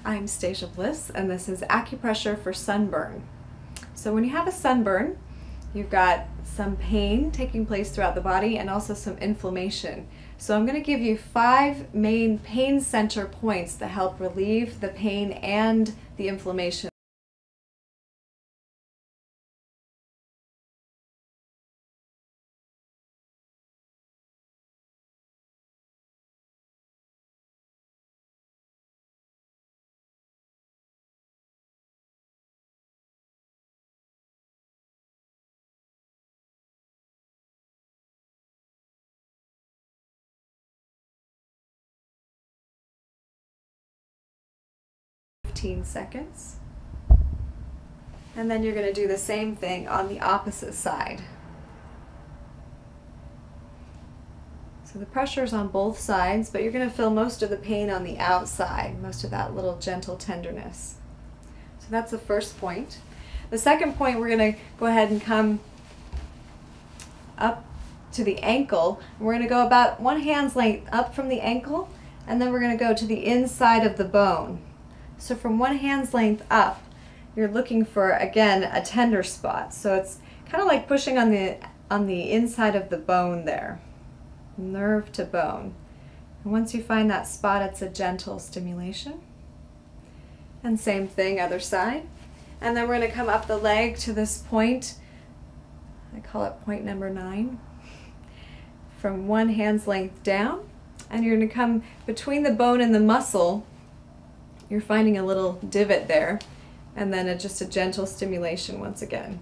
I'm Stacia Bliss, and this is Acupressure for Sunburn. So when you have a sunburn, you've got some pain taking place throughout the body and also some inflammation. So I'm going to give you 5 main pain center points that help relieve the pain and the inflammation. Seconds. And then you're going to do the same thing on the opposite side. So the pressure is on both sides, but you're going to feel most of the pain on the outside, most of that little gentle tenderness. So that's the first point. The second point, we're going to go ahead and come up to the ankle. We're going to go about 1 hand's length up from the ankle, and then we're going to go to the inside of the bone. So from 1 hand's length up, you're looking for, again, a tender spot. So it's kind of like pushing on the inside of the bone there, nerve to bone. And once you find that spot, it's a gentle stimulation. And same thing, other side. And then we're going to come up the leg to this point. I call it point number 9. From 1 hand's length down. And you're going to come between the bone and the muscle. You're finding a little divot there, and then just a gentle stimulation once again.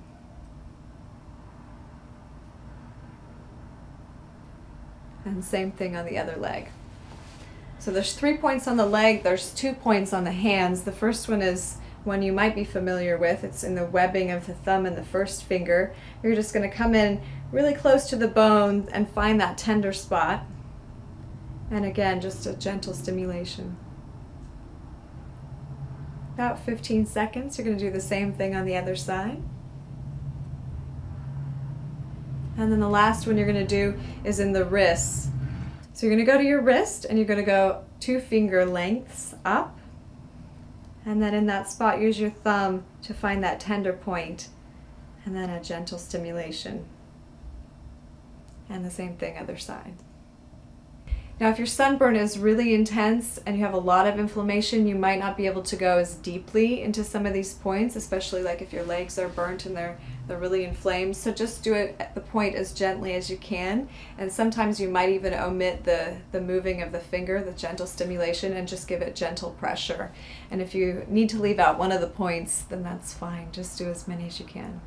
And same thing on the other leg. So there's 3 points on the leg, there's 2 points on the hands. The first one is one you might be familiar with. It's in the webbing of the thumb and the first finger. You're just going to come in really close to the bone and find that tender spot. And again, just a gentle stimulation. About 15 seconds. You're going to do the same thing on the other side. And then the last one you're going to do is in the wrists. So you're going to go to your wrist and you're going to go 2 finger lengths up. And then in that spot, use your thumb to find that tender point. And then a gentle stimulation. And the same thing other side. Now, if your sunburn is really intense and you have a lot of inflammation, you might not be able to go as deeply into some of these points, especially like if your legs are burnt and they're really inflamed. So just do it at the point as gently as you can. And sometimes you might even omit the moving of the finger, the gentle stimulation, and just give it gentle pressure. And if you need to leave out one of the points, then that's fine. Just do as many as you can.